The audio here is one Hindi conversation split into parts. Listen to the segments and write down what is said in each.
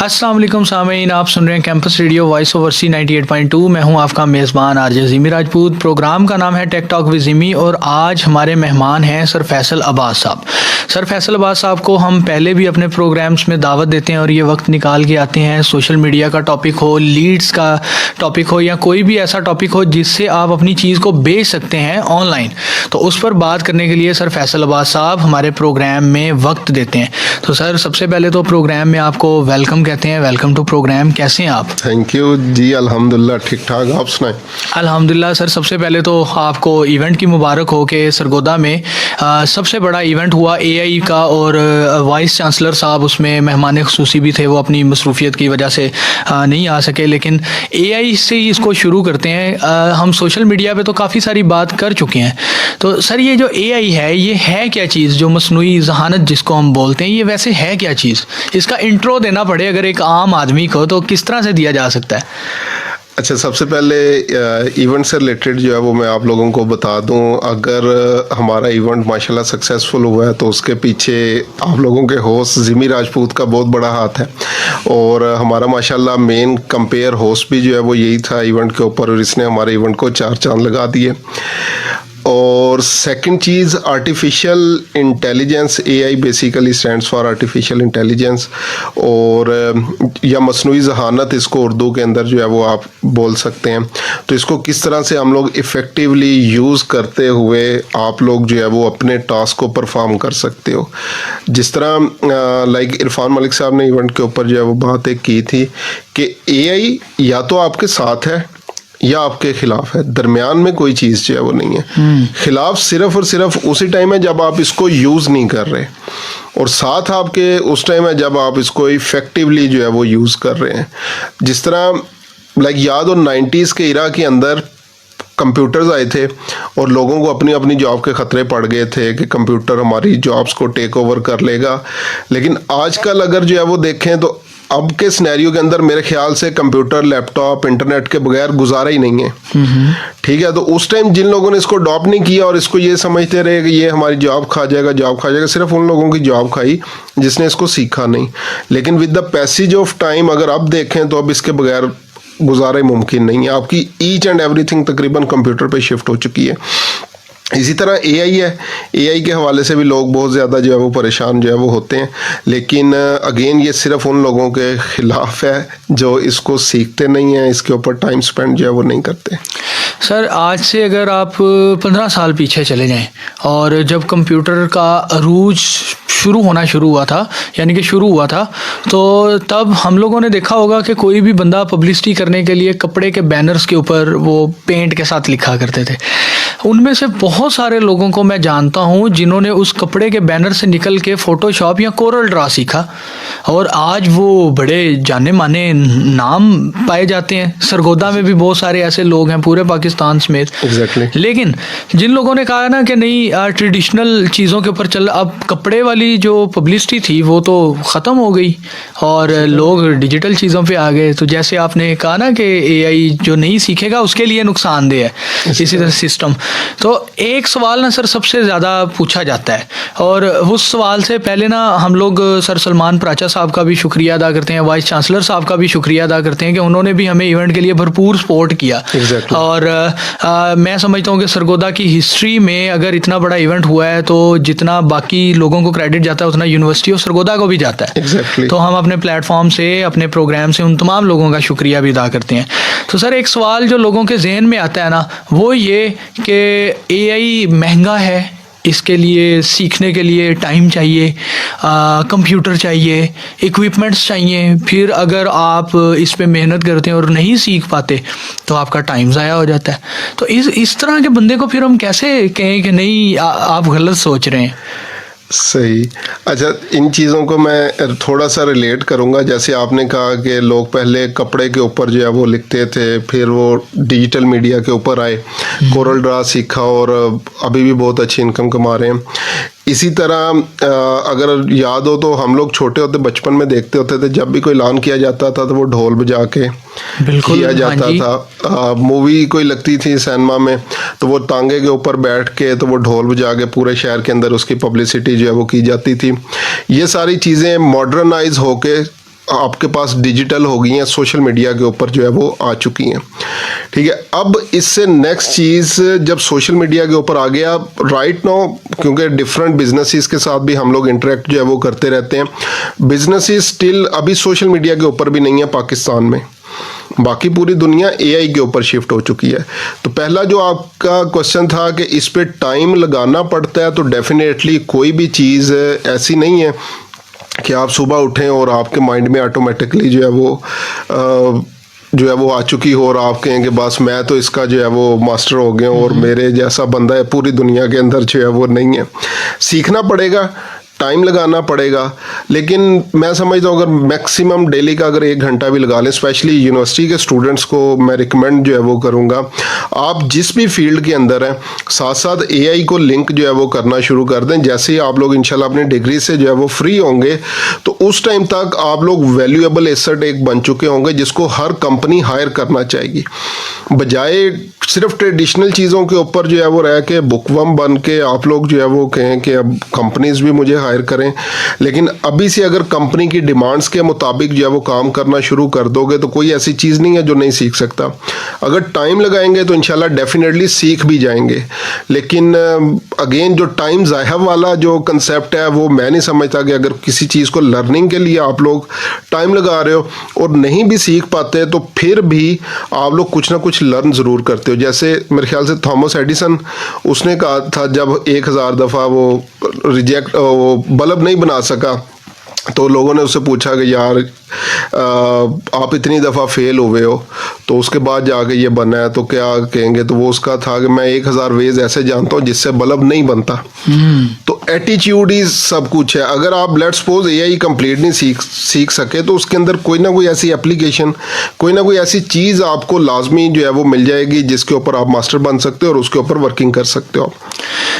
अस्सलाम वालेकुम सामीन, आप सुन रहे हैं कैंपस रेडियो वॉइस ओवर सी 98.2। मैं हूं आपका मेज़बान आरजे ज़िमी राजपूत। प्रोग्राम का नाम है टेक टॉक विद ज़िमी और आज हमारे मेहमान हैं सर फैसल अब्बास साहब। सर फैसल अब्बास साहब को हम पहले भी अपने प्रोग्राम्स में दावत देते हैं और ये वक्त निकाल के आते हैं। सोशल मीडिया का टॉपिक हो, लीड्स का टॉपिक हो या कोई भी ऐसा टॉपिक हो जिससे आप अपनी चीज़ को बेच सकते हैं ऑनलाइन, तो उस पर बात करने के लिए सर फैसल अब्बास साहब हमारे प्रोग्राम में वक्त देते हैं। तो सर सबसे पहले तो प्रोग्राम में आपको वेलकम कहते हैं। Welcome to program. कैसे हैं आप? थैंक यू जी, अल्हम्दुलिल्लाह ठीक ठाक। आप सुनाएं? अल्हम्दुलिल्लाह। सर सबसे पहले तो आपको इवेंट की मुबारक हो कि सरगोदा में सबसे बड़ा इवेंट हुआ एआई का और वाइस चांसलर साहब उसमें मेहमान खुसूसी भी थे। वो अपनी मसरूफियत की वजह से नहीं आ सके, लेकिन एआई से ही इसको शुरू करते हैं। हम सोशल मीडिया पे तो काफ़ी सारी बात कर चुके हैं, तो सर ये जो एआई है ये है क्या चीज़? जो मसनूई ज़हानत जिसको हम बोलते हैं, ये वैसे है क्या चीज़? इसका इंट्रो देना पड़े अगर एक आम आदमी को, तो किस तरह से दिया जा सकता है? अच्छा, सबसे पहले इवेंट से रिलेटेड जो है वो मैं आप लोगों को बता दूं। अगर हमारा इवेंट माशाल्लाह सक्सेसफुल हुआ है तो उसके पीछे आप लोगों के होस्ट ज़िमी राजपूत का बहुत बड़ा हाथ है और हमारा माशाल्लाह मेन कंपेयर होस्ट भी जो है वो यही था इवेंट के ऊपर और इसने हमारे इवेंट को 4 चांद लगा दिए। और second cheese, artificial intelligence, AI basically stands for artificial intelligence और या मसनूई ज़हानत इसको उर्दू के अंदर जो है वो आप बोल सकते हैं। तो इसको किस तरह से हम लोग इफ़ेक्टिवली यूज़ करते हुए आप लोग जो है वो अपने टास्क को परफॉर्म कर सकते हो। जिस तरह लाइक इरफान मलिक साहब ने इवेंट के ऊपर जो है वो बात एक की थी कि एआई या तो आपके साथ है या आपके खिलाफ है, दरमियान में कोई चीज़ जो है वो नहीं है। खिलाफ सिर्फ और सिर्फ उसी टाइम है जब आप इसको यूज़ नहीं कर रहे, और साथ आपके उस टाइम है जब आप इसको इफेक्टिवली जो है वो यूज़ कर रहे हैं। जिस तरह लाइक याद हो 90s के इरा के अंदर कंप्यूटर्स आए थे और लोगों को अपनी अपनी जॉब के ख़तरे पड़ गए थे कि कंप्यूटर हमारी जॉब्स को टेक ओवर कर लेगा। लेकिन आजकल अगर जो है वो देखें तो अब के सिनेरियो के अंदर मेरे ख्याल से कंप्यूटर, लैपटॉप, इंटरनेट के बगैर गुजारा ही नहीं है। ठीक है, तो उस टाइम जिन लोगों ने इसको अडॉप्ट नहीं किया और इसको ये समझते रहे कि ये हमारी जॉब खा जाएगा, सिर्फ उन लोगों की जॉब खाई जिसने इसको सीखा नहीं। लेकिन with the passage of time अगर अब देखें तो अब इसके बगैर गुजारा ही मुमकिन नहीं है। आपकी ईच एंड एवरीथिंग तकरीबन कंप्यूटर पे शिफ्ट हो चुकी है। इसी तरह एआई है, एआई के हवाले से भी लोग बहुत ज़्यादा जो है वो परेशान जो है वो होते हैं, लेकिन अगेन ये सिर्फ उन लोगों के ख़िलाफ़ है जो इसको सीखते नहीं हैं, इसके ऊपर टाइम स्पेंड जो है वो नहीं करते। सर आज से अगर आप 15 साल पीछे चले जाएं और जब कंप्यूटर का अरूज शुरू हुआ था, यानी कि शुरू हुआ था, तो तब हम लोगों ने देखा होगा कि कोई भी बंदा पब्लिसिटी करने के लिए कपड़े के बैनर्स के ऊपर वो पेंट के साथ लिखा करते थे। उनमें से बहुत सारे लोगों को मैं जानता हूं जिन्होंने उस कपड़े के बैनर से निकल के फ़ोटोशॉप या कोरल ड्रा सीखा और आज वो बड़े जाने माने नाम पाए जाते हैं। सरगोदा में भी बहुत सारे ऐसे लोग हैं पूरे पाकिस्तान समेत। Exactly. लेकिन जिन लोगों ने कहा ना कि नहीं ट्रेडिशनल चीज़ों के ऊपर चल, अब कपड़े वाली जो पब्लिसिटी थी वो तो ख़त्म हो गई और लोग डिजिटल चीज़ों पे आ गए। तो जैसे आपने कहा ना कि एआई जो नहीं सीखेगा उसके लिए नुकसानदेह है, इसी तरह सिस्टम। तो एक सवाल ना सर सबसे ज़्यादा पूछा जाता है और उस सवाल से पहले ना हम लोग सर सलमान प्राचा साहब का भी शुक्रिया अदा करते हैं, वाइस चांसलर साहब का भी शुक्रिया अदा करते हैं कि उन्होंने भी हमें इवेंट के लिए भरपूर सपोर्ट किया। Exactly. और मैं समझता हूँ कि सरगोदा की हिस्ट्री में अगर इतना बड़ा इवेंट हुआ है तो जितना बाकी लोगों को क्रेडिट जाता है उतना यूनिवर्सिटी ऑफ सरगोदा को भी जाता है। Exactly. तो हम अपने प्लेटफॉर्म से, अपने प्रोग्राम से उन तमाम लोगों का शुक्रिया भी अदा करते हैं। तो सर एक सवाल जो लोगों के जहन में आता है ना वो ये कि एआई महंगा है, इसके लिए सीखने के लिए टाइम चाहिए, कंप्यूटर चाहिए, इक्विपमेंट्स चाहिए, फिर अगर आप इस पे मेहनत करते हैं और नहीं सीख पाते तो आपका टाइम ज़ाया हो जाता है। तो इस तरह के बंदे को फिर हम कैसे कहें कि नहीं आप गलत सोच रहे हैं? सही। अच्छा, इन चीज़ों को मैं थोड़ा सा रिलेट करूँगा। जैसे आपने कहा कि लोग पहले कपड़े के ऊपर जो है वो लिखते थे, फिर वो डिजिटल मीडिया के ऊपर आए, कोरल ड्रा सीखा और अभी भी बहुत अच्छी इनकम कमा रहे हैं। इसी तरह अगर याद हो तो हम लोग छोटे होते बचपन में देखते होते थे जब भी कोई ऐलान किया जाता था तो वो ढोल बजा के किया जाता था। मूवी कोई लगती थी सिनेमा में तो वो तांगे के ऊपर बैठ के तो वो ढोल बजा के पूरे शहर के अंदर उसकी पब्लिसिटी जो है वो की जाती थी। ये सारी चीज़ें मॉडर्नाइज होके आपके पास डिजिटल हो गई हैं, सोशल मीडिया के ऊपर जो है वो आ चुकी हैं। ठीक है, अब इससे नेक्स्ट चीज़ जब सोशल मीडिया के ऊपर आ गया राइट नाउ, क्योंकि डिफरेंट बिजनेसेस के साथ भी हम लोग इंटरेक्ट जो है वो करते रहते हैं, बिजनेसेस स्टिल अभी सोशल मीडिया के ऊपर भी नहीं है पाकिस्तान में, बाकी पूरी दुनिया एआई के ऊपर शिफ्ट हो चुकी है। तो पहला जो आपका क्वेश्चन था कि इस पे टाइम लगाना पड़ता है, तो डेफिनेटली कोई भी चीज़ ऐसी नहीं है कि आप सुबह उठें और आपके माइंड में ऑटोमेटिकली जो है वो आ चुकी हो और आप कहें कि बस मैं तो इसका जो है वो मास्टर हो गया और मेरे जैसा बंदा है पूरी दुनिया के अंदर जो है वो नहीं है। सीखना पड़ेगा, टाइम लगाना पड़ेगा, लेकिन मैं समझता हूँ अगर मैक्सिमम डेली का अगर 1 घंटा भी लगा लें, स्पेशली यूनिवर्सिटी के स्टूडेंट्स को मैं रिकमेंड जो है वो करूँगा, आप जिस भी फील्ड के अंदर हैं साथ साथ एआई को लिंक जो है वो करना शुरू कर दें। जैसे ही आप लोग इंशाल्लाह अपनी डिग्री से जो है वो फ्री होंगे तो उस टाइम तक आप लोग वैल्यूएबल एसेट एक बन चुके होंगे जिसको हर कंपनी हायर करना चाहेगी, बजाय सिर्फ ट्रेडिशनल चीज़ों के ऊपर जो है वो रह के बुकवर्म बन के आप लोग जो है वो कहें कि अब कंपनीज भी मुझे हायर करें। लेकिन अभी से अगर कंपनी की डिमांड्स के मुताबिक जो है वो काम करना शुरू कर दोगे तो कोई ऐसी चीज़ नहीं है जो नहीं सीख सकता। अगर टाइम लगाएंगे तो इंशाल्लाह डेफिनेटली सीख भी जाएंगे, लेकिन अगेन जो टाइम ज़ाया वाला जो कंसेप्ट है वो मैं नहीं समझता कि अगर किसी चीज़ को लर्निंग के लिए आप लोग टाइम लगा रहे हो और नहीं भी सीख पाते तो फिर भी आप लोग कुछ ना कुछ लर्न ज़रूर करते हो। जैसे मेरे ख्याल से थॉमस एडिसन, उसने कहा था जब 1000 दफ़ा वो बल्ब नहीं बना सका तो लोगों ने उससे पूछा कि यार आप इतनी दफ़ा फेल हुए हो तो उसके बाद जाके ये बना है तो क्या कहेंगे, तो वो उसका था कि मैं 1000 वेज ऐसे जानता हूँ जिससे बल्ब नहीं बनता। तो एटीट्यूड ही सब कुछ है। अगर आप लेट्स सपोज एआई कंप्लीट नहीं सीख सके तो उसके अंदर कोई ना कोई ऐसी एप्लीकेशन, कोई ना कोई ऐसी चीज़ आपको लाजमी जो है वो मिल जाएगी जिसके ऊपर आप मास्टर बन सकते हो और उसके ऊपर वर्किंग कर सकते हो।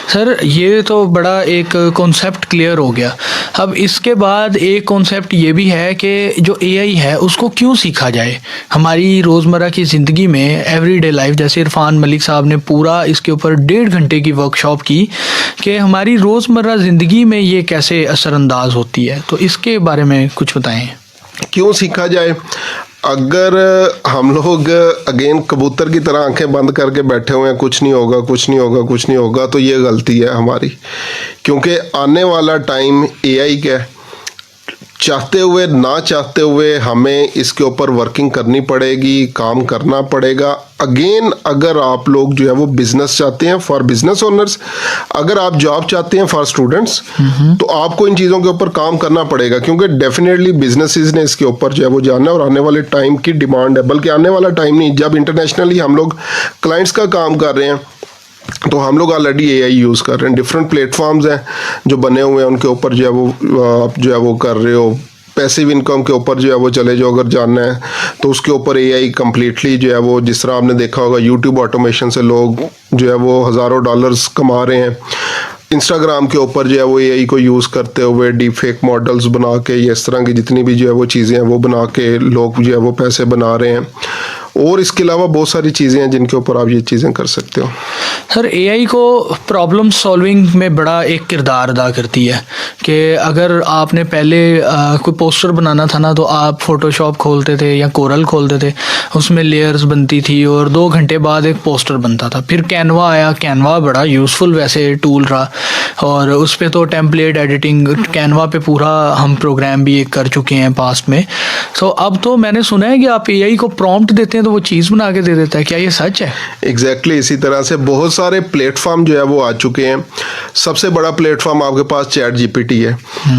सर ये तो बड़ा एक कॉन्सेप्ट क्लियर हो गया। अब इसके बाद एक कॉन्सेप्ट ये भी है कि जो एआई है उसको क्यों सीखा जाए हमारी रोज़मर्रा की ज़िंदगी में, एवरीडे लाइफ। जैसे इरफान मलिक साहब ने पूरा इसके ऊपर 1.5 घंटे की वर्कशॉप की कि हमारी रोज़मर्रा ज़िंदगी में ये कैसे असरअंदाज होती है, तो इसके बारे में कुछ बताएं। क्यों सीखा जाए? अगर हम लोग अगेन कबूतर की तरह आंखें बंद करके बैठे हुए हैं कुछ नहीं होगा कुछ नहीं होगा कुछ नहीं होगा, तो ये गलती है हमारी, क्योंकि आने वाला टाइम एआई का है। चाहते हुए ना चाहते हुए हमें इसके ऊपर वर्किंग करनी पड़ेगी, काम करना पड़ेगा। अगेन अगर आप लोग जो है वो बिजनेस चाहते हैं फॉर बिजनेस ओनर्स, अगर आप जॉब चाहते हैं फॉर स्टूडेंट्स, तो आपको इन चीज़ों के ऊपर काम करना पड़ेगा, क्योंकि डेफिनेटली बिजनेसेस ने इसके ऊपर जो है वो जानना है और आने वाले टाइम की डिमांड है। बल्कि आने वाला टाइम नहीं, जब इंटरनेशनली हम लोग क्लाइंट्स का काम कर रहे हैं तो हम लोग ऑलरेडी एआई यूज़ कर रहे हैं। डिफरेंट प्लेटफॉर्म्स हैं जो बने हुए हैं, उनके ऊपर जो है वो आप जो है वो कर रहे हो। पैसिव इनकम के ऊपर जो है वो चले जाओ अगर जानना है तो उसके ऊपर एआई कंप्लीटली जो है वो, जिस तरह आपने देखा होगा यूट्यूब ऑटोमेशन से लोग जो है वो हज़ारों डॉलर्स कमा रहे हैं। इंस्टाग्राम के ऊपर जो है वो एआई को यूज़ करते हुए डीप फेक मॉडल्स बना के, ये इस तरह की जितनी भी जो है वो चीज़ें हैं वो बना के लोग जो है वो पैसे बना रहे हैं। और इसके अलावा बहुत सारी चीज़ें हैं जिनके ऊपर आप ये चीज़ें कर सकते हो। सर एआई को प्रॉब्लम सॉल्विंग में बड़ा एक किरदार अदा करती है कि अगर आपने पहले कोई पोस्टर बनाना था ना, तो आप फोटोशॉप खोलते थे या कोरल खोलते थे, उसमें लेयर्स बनती थी और 2 घंटे बाद एक पोस्टर बनता था। फिर कैनवा आया, कैनवा बड़ा यूज़फुल वैसे टूल रहा और उस पर तो टेम्पलेट एडिटिंग कैनवा पे पूरा हम प्रोग्राम भी एक कर चुके हैं पास्ट में। तो अब तो मैंने सुना है कि आप एआई को प्रॉम्प्ट देते हैं तो वो चीज़ बना के दे देता है, क्या ये सच है? एग्जैक्टली इसी तरह से बहुत सारे प्लेटफॉर्म जो है वो आ चुके हैं। सबसे बड़ा प्लेटफॉर्म आपके पास चैट जीपीटी है।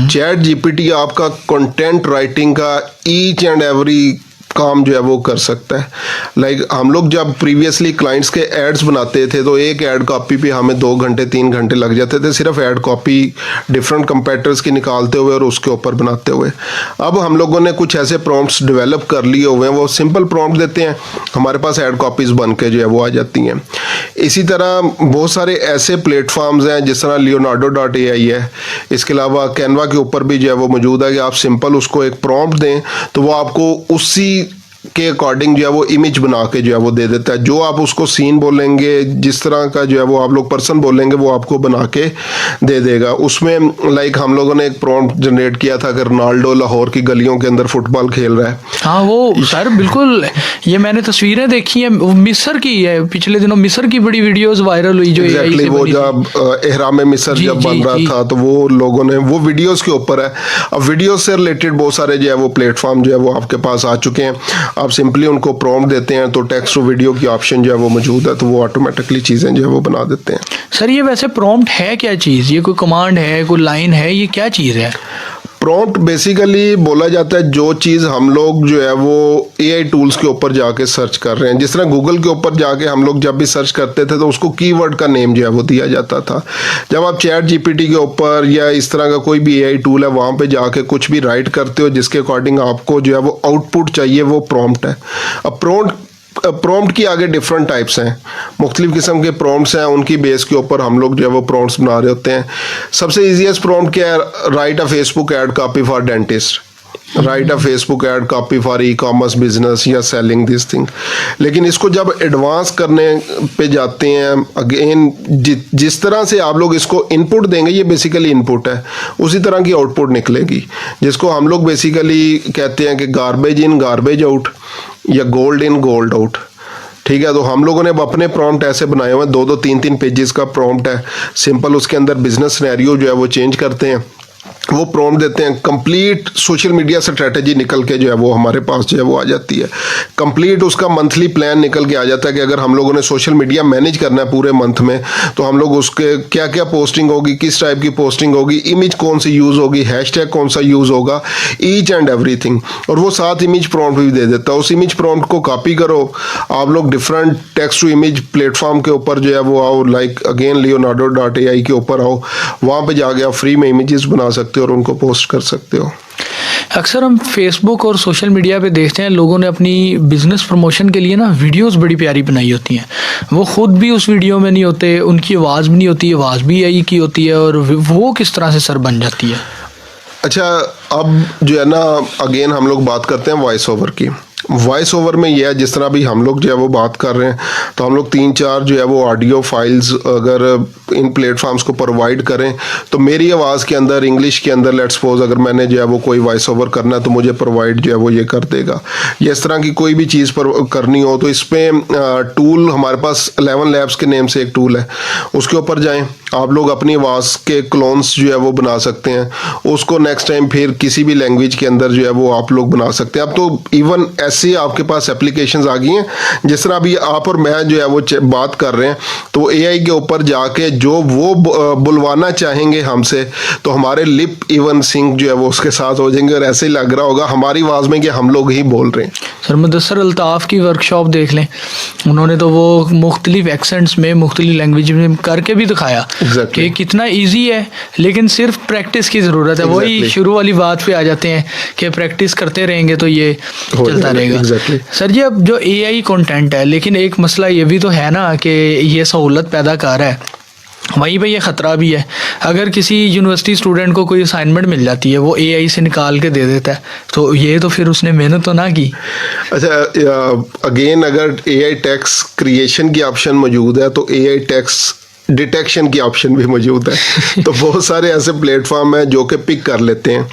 चैट जीपीटी आपका कंटेंट राइटिंग का ईच एंड एवरी काम जो है वो कर सकता है। लाइक हम लोग जब प्रीवियसली क्लाइंट्स के एड्स बनाते थे तो एक ऐड कॉपी पे हमें 2 घंटे 3 घंटे लग जाते थे, सिर्फ ऐड कॉपी डिफरेंट कंपेटिटर्स की निकालते हुए और उसके ऊपर बनाते हुए। अब हम लोगों ने कुछ ऐसे प्रॉम्प्ट्स डेवलप कर लिए हुए हैं, वो सिंपल प्रॉम्प्ट देते हैं, हमारे पास ऐड कॉपीज़ बन के जो है वो आ जाती हैं। इसी तरह बहुत सारे ऐसे प्लेटफॉर्म्स हैं जिस तरह leonardo.ai है। इसके अलावा कैनवा के ऊपर भी जो है वो मौजूद है कि आप सिंपल उसको एक प्रॉम्प्ट दें तो वो आपको उसी के अकॉर्डिंग जो है वो इमेज बना के जो है वो दे देता है। जो आप उसको सीन बोलेंगे, जिस तरह का जो है वो आप लोग पर्सन बोलेंगे, वो आपको बना के दे देगा। उसमें लाइक हम लोगों ने एक प्रॉम्प्ट जनरेट किया था कि रोनाल्डो लाहौर की गलियों के अंदर फुटबॉल खेल रहा है। हाँ वो सर बिल्कुल, ये मैंने तस्वीरें देखी है, वो मिस्र की है, पिछले दिनों मिस्र की बड़ी वीडियोस वायरल हुई जो AI से वो बनी जब एहराम मिस्र जी, जब जी, बन रहा जी। था, तो वो लोगों ने वो वीडियोस के ऊपर है। अब वीडियोस से रिलेटेड बहुत सारे जो है वो प्लेटफॉर्म जो है वो आपके पास आ चुके हैं। आप सिंपली उनको प्रॉम्प्ट देते हैं तो टेक्स्ट और वीडियो की ऑप्शन जो है वो मौजूद है, तो वो ऑटोमेटिकली चीज़ें जो है वो बना देते हैं। सर ये वैसे प्रॉम्प्ट है क्या चीज़? ये कोई कमांड है, कोई लाइन है, ये क्या चीज़ है? प्रॉम्प्ट बेसिकली बोला जाता है जो चीज़ हम लोग जो है वो AI टूल्स के ऊपर जाके सर्च कर रहे हैं। जिस तरह गूगल के ऊपर जाके हम लोग जब भी सर्च करते थे तो उसको कीवर्ड का नेम जो है वो दिया जाता था। जब आप चैट GPT के ऊपर या इस तरह का कोई भी AI टूल है वहाँ पे जाके कुछ भी राइट करते हो जिसके अकॉर्डिंग आपको जो है वो आउटपुट चाहिए, वो प्रॉम्प्ट है। अब प्रॉम्प्ट की आगे डिफरेंट टाइप्स हैं, मुख्तलिफ किस्म के प्रॉम्प्ट्स हैं, उनकी बेस के ऊपर हम लोग जो है वो प्रॉम्प्ट्स बना रहे होते हैं। सबसे ईजीएस्ट प्रॉम्प्ट क्या है? Write a Facebook ad copy for dentist, write a Facebook ad copy for e-commerce business या सेलिंग दिस थिंग। लेकिन इसको जब एडवांस करने पे जाते हैं, अगेन जिस तरह से आप लोग इसको इनपुट देंगे, ये बेसिकली इनपुट है, उसी तरह की आउटपुट निकलेगी, जिसको हम लोग बेसिकली कहते हैं कि गार्बेज इन गार्बेज आउट या गोल्ड इन गोल्ड आउट। ठीक है, तो हम लोगों ने अब अपने प्रॉम्प्ट ऐसे बनाए हुए हैं, 2-2 3-3 पेजेस का प्रॉम्प्ट है सिंपल। उसके अंदर बिजनेस सिनेरियो जो है वो चेंज करते हैं, वो प्रॉम्प्ट देते हैं, कंप्लीट सोशल मीडिया स्ट्रेटेजी निकल के जो है वो हमारे पास जो है वो आ जाती है। कंप्लीट उसका मंथली प्लान निकल के आ जाता है कि अगर हम लोगों ने सोशल मीडिया मैनेज करना है पूरे मंथ में, तो हम लोग उसके क्या क्या पोस्टिंग होगी, किस टाइप की पोस्टिंग होगी, इमेज कौन सी यूज़ होगी, हैशटैग कौन सा यूज़ होगा, ईच एंड एवरीथिंग। और वो साथ इमेज प्रॉम्प्ट भी दे देता है। उस इमेज प्रॉम्प्ट को कॉपी करो, आप लोग different text to image platform के ऊपर जो है वो आओ, लाइक अगेन leonardo.ai के ऊपर आओ, वहाँ पे जाके आप फ्री में इमेजेस बना सकते हो और उनको पोस्ट कर सकते हो। अक्सर हम फेसबुक और सोशल मीडिया पे देखते हैं लोगों ने अपनी बिजनेस प्रमोशन के लिए ना वीडियोस बड़ी प्यारी बनाई होती हैं। वो खुद भी उस वीडियो में नहीं होते, उनकी आवाज़ भी नहीं होती, आवाज़ भी AI की होती है, और वो किस तरह से सर बन जाती है? अच्छा, अब जो है ना, अगेन हम लोग बात करते हैं वॉइस ओवर की। वॉइस ओवर में यह है, जिस तरह भी हम लोग जो है वो बात कर रहे हैं, तो हम लोग 3-4 जो है वो ऑडियो फाइल्स अगर इन प्लेटफॉर्म्स को प्रोवाइड करें, तो मेरी आवाज़ के अंदर, इंग्लिश के अंदर, लेट्स सपोज अगर मैंने जो है वो कोई वॉइस ओवर करना है तो मुझे प्रोवाइड जो है वो ये कर देगा। या इस तरह की कोई भी चीज़ पर करनी हो तो इस पर टूल हमारे पास 11 लैब्स के नेम से एक टूल है, उसके ऊपर जाएँ, आप लोग अपनी आवाज़ के क्लोन्स जो है वो बना सकते हैं। उसको नेक्स्ट टाइम फिर किसी भी लैंग्वेज के अंदर जो है वो आप लोग बना सकते हैं। अब तो इवन ऐसे आपके पास एप्लीकेशंस आ गई हैं, जिस तरह अभी आप और मैं जो है वो बात कर रहे हैं, तो AI के ऊपर जाके जो वो बुलवाना चाहेंगे हमसे, तो हमारे लिप इवन सिंक जो है वो उसके साथ हो जाएंगे, और ऐसे ही लग रहा होगा हमारी आवाज़ में कि हम लोग ही बोल रहे हैं। सर मुदस्सर अल्ताफ़ की वर्कशॉप देख लें, उन्होंने तो वो मुख्तलिफ एक्सेंट्स में, मुख्तलिफ लैंग्वेज में करके भी दिखाया कि कितना ईजी है, लेकिन सिर्फ प्रैक्टिस की ज़रूरत है। वही शुरू वाली बात पे आ जाते हैं कि प्रैक्टिस करते रहेंगे तो ये चलता रहेगा। सर जी, अब जो AI कंटेंट है, लेकिन एक मसला ये भी तो है ना कि ये सहूलत पैदा कर रहा है, वहीं पे ये ख़तरा भी है। अगर किसी यूनिवर्सिटी स्टूडेंट को कोई असाइनमेंट मिल जाती है, वो AI से निकाल के दे देता है, तो ये तो फिर उसने मेहनत तो ना की। अच्छा, अगेन अगर AI टेक्स्ट क्रिएशन की ऑप्शन मौजूद है तो AI टेक्स्ट डिटेक्शन की ऑप्शन भी मौजूद है। तो बहुत सारे ऐसे प्लेटफॉर्म हैं जो कि पिक कर लेते हैं,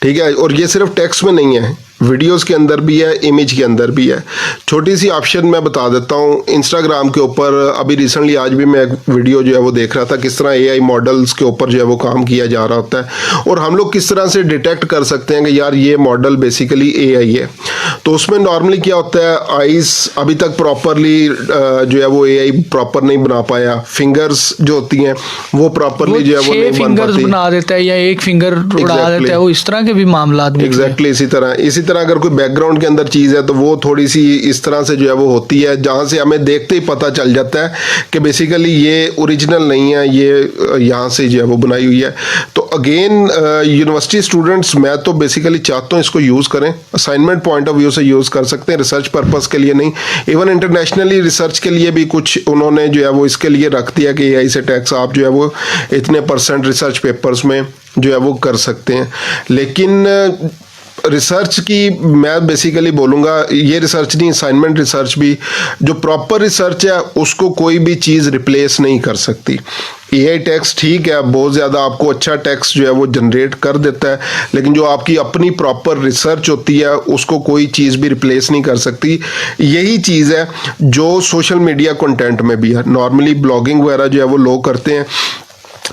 ठीक है। और ये सिर्फ टेक्स्ट में नहीं है, वीडियोस के अंदर भी है, इमेज के अंदर भी है। छोटी सी ऑप्शन मैं बता देता हूँ, इंस्टाग्राम के ऊपर अभी रिसेंटली आज भी मैं एक वीडियो जो है वो देख रहा था, किस तरह AI मॉडल्स के ऊपर जो है वो काम किया जा रहा होता है, और हम लोग किस तरह से डिटेक्ट कर सकते हैं कि यार ये मॉडल बेसिकली AI है। तो उसमें नॉर्मली क्या होता है, आइज़ अभी तक प्रॉपरली जो है वो AI प्रॉपर नहीं बना पाया, फिंगर्स जो होती हैं वो प्रॉपरली जो है वो नहीं बन पाती, बना देता है या एक फिंगर उड़ा देता है, वो इस तरह के भी मामला। एग्जैक्टली इसी तरह अगर कोई बैकग्राउंड के अंदर चीज़ है तो वो थोड़ी सी इस तरह से जो है वो होती है, जहाँ से हमें देखते ही पता चल जाता है कि बेसिकली ये ओरिजिनल नहीं है, ये यहाँ से जो है वो बनाई हुई है। तो अगेन यूनिवर्सिटी स्टूडेंट्स, मैं तो बेसिकली चाहता हूँ इसको यूज़ करें, असाइनमेंट पॉइंट ऑफ व्यू से यूज़ कर सकते हैं, रिसर्च पर्पस के लिए नहीं, इवन इंटरनेशनली रिसर्च के लिए भी कुछ उन्होंने जो है वो इसके लिए रख दिया कि AI से टैक्स आप जो है वो इतने % रिसर्च पेपर्स में जो है वो कर सकते हैं। लेकिन रिसर्च की मैं बेसिकली बोलूँगा, ये रिसर्च नहीं, असाइनमेंट रिसर्च भी, जो प्रॉपर रिसर्च है उसको कोई भी चीज़ रिप्लेस नहीं कर सकती। एआई टेक्स्ट ठीक है, बहुत ज़्यादा आपको अच्छा टेक्स्ट जो है वो जनरेट कर देता है, लेकिन जो आपकी अपनी प्रॉपर रिसर्च होती है उसको कोई चीज़ भी रिप्लेस नहीं कर सकती। यही चीज़ है जो सोशल मीडिया कंटेंट में भी है। नॉर्मली ब्लॉगिंग वगैरह जो है वो लोग करते हैं,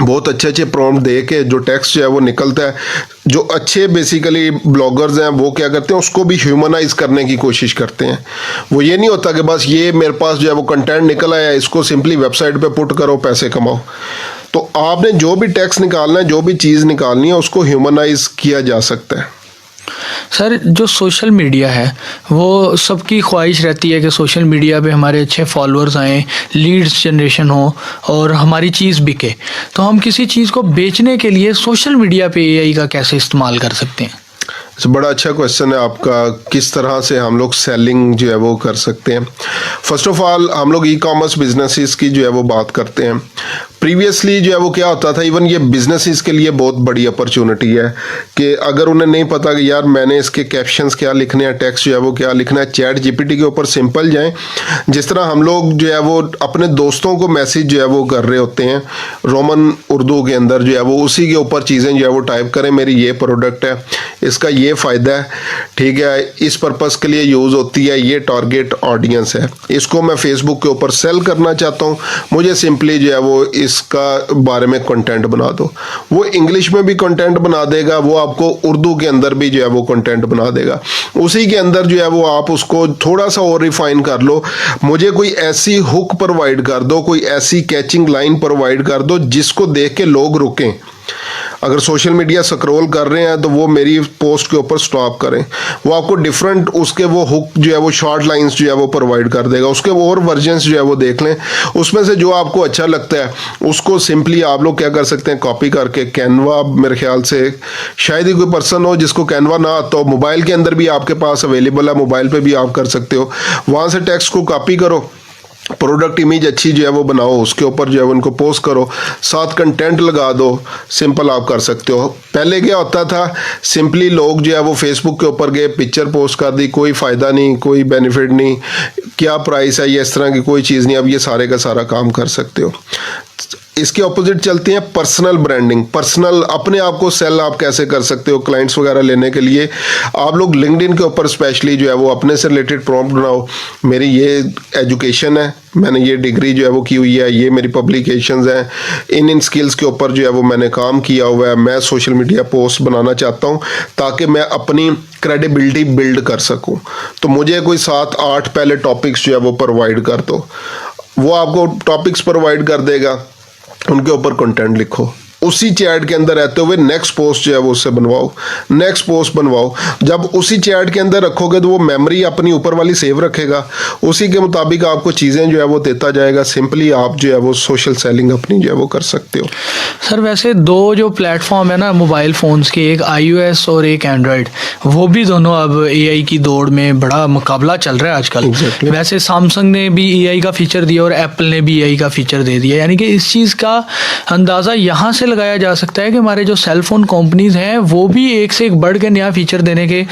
बहुत अच्छे अच्छे प्रॉम्प्ट दे के जो टेक्स्ट जो है वो निकलता है। जो अच्छे बेसिकली ब्लॉगर्स हैं वो क्या करते हैं, उसको भी ह्यूमनाइज करने की कोशिश करते हैं। वो ये नहीं होता कि बस ये मेरे पास जो है वो कंटेंट निकल आया, इसको सिंपली वेबसाइट पे पुट करो, पैसे कमाओ। तो आपने जो भी टेक्स्ट निकालना है, जो भी चीज़ निकालनी है, उसको ह्यूमनाइज किया जा सकता है। सर, जो सोशल मीडिया है वो सबकी ख्वाहिश रहती है कि सोशल मीडिया पे हमारे अच्छे फॉलोअर्स आएँ, लीड्स जनरेशन हो और हमारी चीज़ बिके। तो हम किसी चीज़ को बेचने के लिए सोशल मीडिया पे एआई का कैसे इस्तेमाल कर सकते हैं? बड़ा अच्छा क्वेश्चन है आपका, किस तरह से हम लोग सेलिंग जो है वो कर सकते हैं। फर्स्ट ऑफ ऑल हम लोग ई कॉमर्स बिजनेसेस की जो है वो बात करते हैं। प्रीवियसली जो है वो क्या होता था, इवन ये बिजनेसेस के लिए बहुत बड़ी अपॉर्चुनिटी है कि अगर उन्हें नहीं पता कि यार मैंने इसके कैप्शंस क्या लिखने हैं, टेक्स्ट जो है वो क्या लिखना है, चैट जीपीटी के ऊपर सिंपल जाएं। जिस तरह हम लोग जो है वो अपने दोस्तों को मैसेज जो है वो कर रहे होते हैं रोमन उर्दू के अंदर, जो है वो उसी के ऊपर चीज़ें जो है वो टाइप करें, मेरी ये प्रोडक्ट है, इसका ये फ़ायदा है, ठीक है, इस पर्पज़ के लिए यूज़ होती है, ये टारगेट ऑडियंस है, इसको मैं फेसबुक के ऊपर सेल करना चाहता हूँ, मुझे सिंपली जो है वो इसका बारे में कंटेंट बना दो। वो इंग्लिश में भी कंटेंट बना देगा, वो आपको उर्दू के अंदर भी जो है वो कंटेंट बना देगा। उसी के अंदर जो है वो आप उसको थोड़ा सा और रिफाइन कर लो, मुझे कोई ऐसी हुक प्रोवाइड कर दो, कोई ऐसी कैचिंग लाइन प्रोवाइड कर दो जिसको देख के लोग रुकें। अगर सोशल मीडिया स्क्रॉल कर रहे हैं तो वो मेरी पोस्ट के ऊपर स्टॉप करें। वो आपको डिफरेंट उसके वो हुक जो है वो शॉर्ट लाइंस जो है वो प्रोवाइड कर देगा, उसके और वर्जन्स जो है वो देख लें, उसमें से जो आपको अच्छा लगता है उसको सिंपली आप लोग क्या कर सकते हैं, कॉपी करके कैनवा, मेरे ख्याल से शायद ही कोई पर्सन हो जिसको कैनवा ना आता हो, मोबाइल के अंदर भी आपके पास अवेलेबल है, मोबाइल पर भी आप कर सकते हो। वहाँ से टेक्स्ट को कॉपी करो, प्रोडक्ट इमेज अच्छी जो है वो बनाओ, उसके ऊपर जो है उनको पोस्ट करो, साथ कंटेंट लगा दो, सिंपल आप कर सकते हो। पहले क्या होता था, सिंपली लोग जो है वो फेसबुक के ऊपर गए, पिक्चर पोस्ट कर दी, कोई फ़ायदा नहीं, कोई बेनिफिट नहीं, क्या प्राइस है, ये इस तरह की कोई चीज़ नहीं। अब ये सारे का सारा काम कर सकते हो। इसके ऑपोजिट चलते हैं पर्सनल ब्रांडिंग। पर्सनल अपने आप को सेल आप कैसे कर सकते हो क्लाइंट्स वगैरह लेने के लिए। आप लोग लिंक्डइन के ऊपर स्पेशली जो है वो अपने से रिलेटेड प्रॉम्प्ट बनाओ, मेरी ये एजुकेशन है, मैंने ये डिग्री जो है वो की हुई है, ये मेरी पब्लिकेशंस हैं, इन स्किल्स के ऊपर जो है वो मैंने काम किया हुआ है, मैं सोशल मीडिया पोस्ट बनाना चाहता हूँ ताकि मैं अपनी क्रेडिबिलिटी बिल्ड कर सकूँ। तो मुझे कोई 7-8 पहले टॉपिक्स जो है वो प्रोवाइड कर दो। वो आपको टॉपिक्स प्रोवाइड कर देगा, उनके ऊपर कंटेंट लिखो, उसी चैट के अंदर रहते हुए नेक्स्ट पोस्ट जो है वो उससे बनवाओ, नेक्स्ट पोस्ट बनवाओ। जब उसी चैट के अंदर रखोगे तो वो मेमोरी अपनी ऊपर वाली सेव रखेगा, उसी के मुताबिक आपको चीज़ें जो है वो देता जाएगा। सिंपली आप जो है वो सोशल सेलिंग अपनी जो है वो कर सकते हो। सर, वैसे दो जो प्लेटफॉर्म है ना मोबाइल फ़ोन्स के, एक iOS और एक एंड्रॉयड, वो भी दोनों अब एआई की दौड़ में बड़ा मुकाबला चल रहा है आजकल। Exactly. वैसे सैमसंग ने भी एआई का फीचर दिया और एप्पल ने भी एआई का फीचर दे दिया, यानी कि इस चीज़ का अंदाज़ा यहाँ से लगाया जा सकता है कि हमारे जो सेल फोन कंपनीज हैं वो भी एक से एक बढ़ के नया फीचर देने के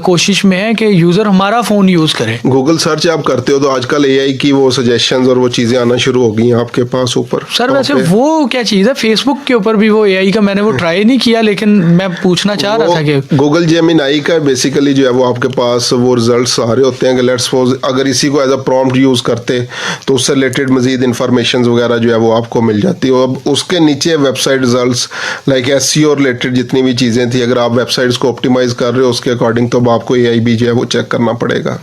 कोशिश में है कि यूज़र हमारा फ़ोन यूज़ करे। गूगल सर्च आप करते हो तो आजकल एआई की वो सजेशंस और वो चीज़ें आना शुरू हो गई हैं आपके पास ऊपर। सर, वैसे वो क्या चीज़ है, फेसबुक के ऊपर भी वो एआई का मैंने वो ट्राई नहीं किया, लेकिन मैं पूछना चाह रहा था कि गूगल जेमिनाई का बेसिकली जो है वो आपके पास वो रिजल्ट्स आ रहे होते हैं कि लेट्स सपोज अगर इसी को एज अ प्रॉम्प्ट यूज़ करते तो उससे रिलेटेड मजीद इंफॉर्मेशन वगैरह जो है वो आपको मिल जाती है। अब उसके नीचे website results like SEO related जितनी भी चीज़ें थी, अगर आप वेबसाइट्स को ऑप्टिमाइज कर रहे हो उसके अकॉर्डिंग तो आपको एआई भी जो है वो चेक करना पड़ेगा।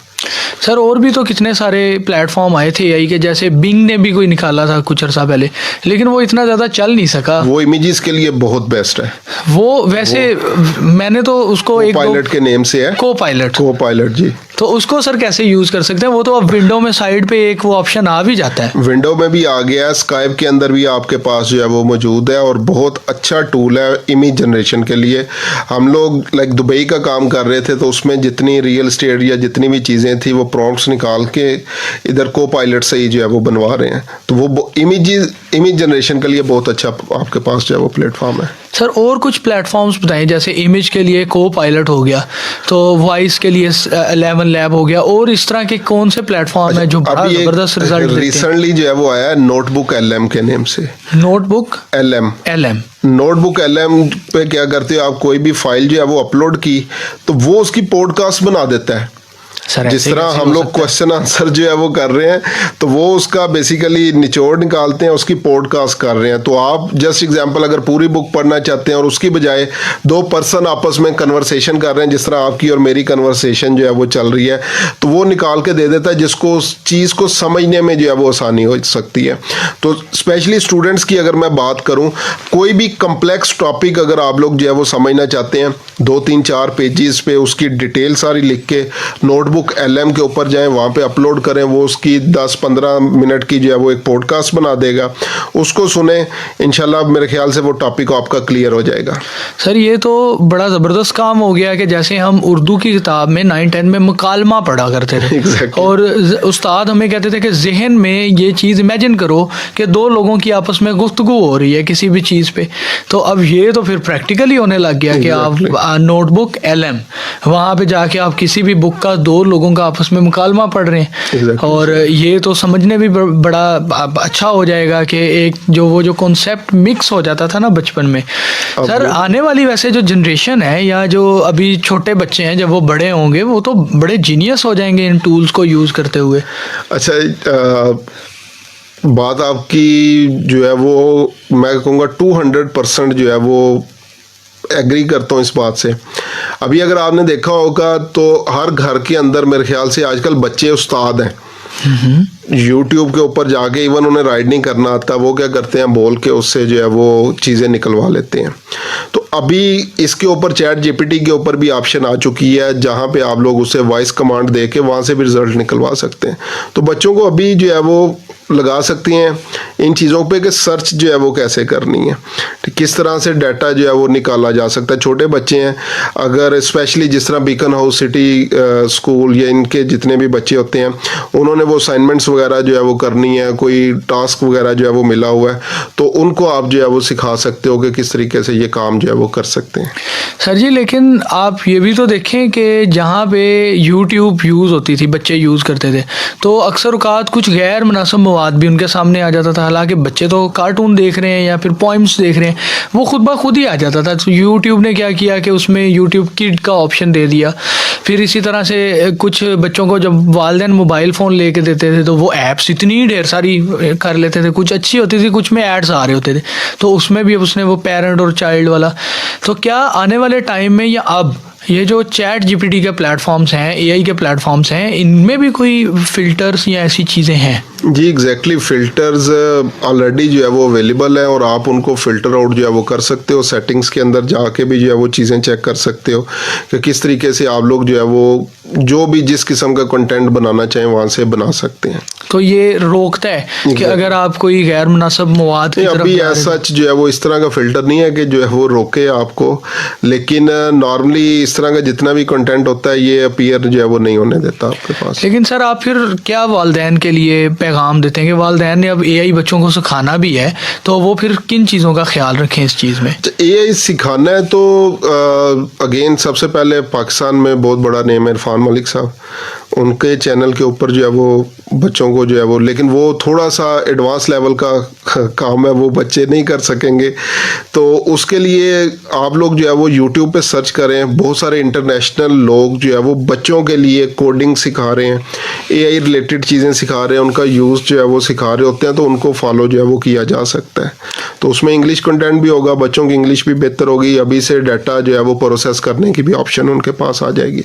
सर, और भी तो कितने सारे प्लेटफॉर्म आए थे एआई के, जैसे बिंग ने भी कोई निकाला था कुछ अर्सा पहले, लेकिन वो इतना ज़्यादा चल नहीं सका। वो इमेजेस के लिए बहुत बेस्ट है। वो वैसे मैंने तो उसको एक पायलट के नेम से है, को पायलट जी। तो उसको सर कैसे यूज़ कर सकते हैं? वो तो अब विंडो में साइड पे एक वो ऑप्शन आ भी जाता है, विंडो में भी आ गया है, स्काइप के अंदर भी आपके पास जो है वो मौजूद है और बहुत अच्छा टूल है इमेज जनरेशन के लिए। हम लोग लाइक दुबई का काम कर रहे थे तो उसमें जितनी रियल एस्टेट या जितनी भी चीज़ें थी वो प्रॉम्प्ट्स निकाल के इधर को पायलट से ही जो है वो बनवा रहे हैं। तो वो इमेज जनरेशन के लिए बहुत अच्छा आपके पास जो है वो प्लेटफॉर्म है। सर और कुछ प्लेटफॉर्म्स बताएं, जैसे इमेज के लिए को पायलट हो गया, तो वॉइस के लिए 11 लैब हो गया, और इस तरह के कौन से प्लेटफॉर्म है जो बड़ा जबरदस्त रिजल्ट देते हैं? रिसेंटली जो है वो आया है नोटबुक LM के नेम से। नोटबुक LM नोटबुक LM पे क्या करते हो आप, कोई भी फाइल जो है वो अपलोड की तो वो उसकी पॉडकास्ट बना देता है। सर जिस तरह हम लोग क्वेश्चन आंसर जो है वो कर रहे हैं तो वो उसका बेसिकली निचोड़ निकालते हैं, उसकी पॉडकास्ट कर रहे हैं। तो आप जस्ट एग्जांपल अगर पूरी बुक पढ़ना चाहते हैं और उसकी बजाय दो पर्सन आपस में कन्वर्सेशन कर रहे हैं, जिस तरह आपकी और मेरी कन्वर्सेशन जो है वो चल रही है, तो वो निकाल के दे देता है, जिसको उस चीज़ को समझने में जो है वो आसानी हो सकती है। तो स्पेशली स्टूडेंट्स की अगर मैं बात करूँ, कोई भी कम्प्लेक्स टॉपिक अगर आप लोग जो है वो समझना चाहते हैं, 2-3-4 पेजेस पे उसकी डिटेल सारी लिख के नोटबुक LM के ऊपर जाएं, वहाँ पे अपलोड करें, वो उसकी 10-15 मिनट की जो है वो एक पॉडकास्ट बना देगा, उसको सुने, इंशाल्लाह मेरे ख्याल से वो टॉपिक आपका क्लियर हो जाएगा। सर ये तो बड़ा ज़बरदस्त काम हो गया कि जैसे हम उर्दू की किताब में 9-10 में मुकालमा पढ़ा करते थे Exactly. और उस्ताद हमें कहते थे कि जहन में ये चीज़ इमेजिन करो कि दो लोगों की आपस में गुफ्तगू हो रही है किसी भी चीज़ पे, तो अब ये तो फिर प्रैक्टिकली होने लग गया कि आप नोटबुक LM वहाँ पे जाके आप किसी भी बुक का दो लोगों का आपस में मुकालमा पढ़ रहे हैं। Exactly. और ये तो समझने भी बड़ा अच्छा हो जाएगा कि एक जो कॉन्सेप्ट मिक्स हो जाता था ना बचपन में। सर आने वाली वैसे जो जनरेशन है या जो अभी छोटे बच्चे हैं, जब वो बड़े होंगे वो तो बड़े जीनियस हो जाएंगे इन टूल्स को यूज़ करते हुए। अच्छा, बात आपकी जो है वो मैं कहूँगा 200% जो है वो एग्री करता हूँ इस बात से। अभी अगर आपने देखा होगा तो हर घर के अंदर मेरे ख्याल से आजकल बच्चे उस्ताद हैं। यूट्यूब के ऊपर जाके इवन उन्हें राइड नहीं करना आता, वो क्या करते हैं बोल के उससे जो है वो चीज़ें निकलवा लेते हैं। तो अभी इसके ऊपर ChatGPT के ऊपर भी ऑप्शन आ चुकी है जहाँ पे आप लोग उससे वॉइस कमांड दे के वहाँ से भी रिजल्ट निकलवा सकते हैं। तो बच्चों को अभी जो है वो लगा सकती हैं इन चीज़ों पे कि सर्च जो है वो कैसे करनी है, किस तरह से डाटा जो है वो निकाला जा सकता है। छोटे बच्चे हैं, अगर स्पेशली जिस तरह बीकन हाउस सिटी स्कूल या इनके जितने भी बच्चे होते हैं, उन्होंने वो असाइनमेंट्स वगैरह जो है वो करनी है, कोई टास्क वगैरह जो है वो मिला हुआ है, तो उनको आप जो है वो सिखा सकते हो कि किस तरीके से ये काम जो है वो कर सकते हैं। सर जी लेकिन आप ये भी तो देखें कि जहाँ पे यूट्यूब यूज़ होती थी, बच्चे यूज़ करते थे, तो अक्सर औकात कुछ गैर मुनासिब मवाद भी उनके सामने आ जाता था। हालांकि बच्चे तो कार्टून देख रहे हैं या फिर पोइम्स देख रहे हैं, वो खुद ब खुद ही आ जाता था। तो यूट्यूब ने क्या किया कि उसमें यूट्यूब किड का ऑप्शन दे दिया। फिर इसी तरह से कुछ बच्चों को जब वालिदैन मोबाइल फ़ोन लेके देते थे तो वो ऐप्स इतनी ढेर सारी कर लेते थे, कुछ अच्छी होती थी, कुछ में एड्स आ रहे होते थे, तो उसमें भी उसने वो पेरेंट और चाइल्ड वाला। तो क्या आने वाले टाइम में या अब ये जो ChatGPT के प्लेटफॉर्म्स हैं, AI के प्लेटफॉर्म्स हैं, इनमें भी कोई फ़िल्टर्स या ऐसी चीज़ें हैं? जी एग्जैक्टली, फ़िल्टर्स ऑलरेडी जो है वो अवेलेबल है और आप उनको फ़िल्टर आउट जो है वो कर सकते हो। सेटिंग्स के अंदर जाके भी जो है वो चीज़ें चेक कर सकते हो कि किस तरीके से आप लोग जो है वो जो भी जिस किस्म का कंटेंट बनाना चाहें वहाँ से बना सकते हैं। तो ये रोकता है कि अगर आप कोई गैर मुनासिब मवाद की तरफ अभी ऐसा जो है वो इस तरह का फ़िल्टर नहीं है कि जो है वो रोके आपको, लेकिन नॉर्मली इस तरह का जितना भी कंटेंट होता है ये अपीयर जो है वो नहीं होने देता आपके पास। लेकिन सर आप फिर क्या वालिदैन के लिए पैगाम देते हैं कि वालिदैन ने अब AI बच्चों को सिखाना भी है, तो वो फिर किन चीज़ों का ख्याल रखें इस चीज़ में? AI सिखाना है तो अगेन सबसे पहले पाकिस्तान में बहुत बड़ा नेम है इरफान मलिक साहब, उनके चैनल के ऊपर जो है वो बच्चों को जो है वो, लेकिन वो थोड़ा सा एडवांस लेवल का काम है, वो बच्चे नहीं कर सकेंगे। तो उसके लिए आप लोग जो है वो यूट्यूब पे सर्च करें, बहुत सारे इंटरनेशनल लोग जो है वो बच्चों के लिए कोडिंग सिखा रहे हैं, AI रिलेटेड चीज़ें सिखा रहे हैं, उनका यूज़ जो है वो सिखा रहे होते हैं, तो उनको फॉलो जो है वो किया जा सकता है। तो उसमें इंग्लिश कंटेंट भी होगा, बच्चों की इंग्लिश भी बेहतर होगी, अभी से डाटा जो है वो प्रोसेस करने की भी ऑप्शन उनके पास आ जाएगी।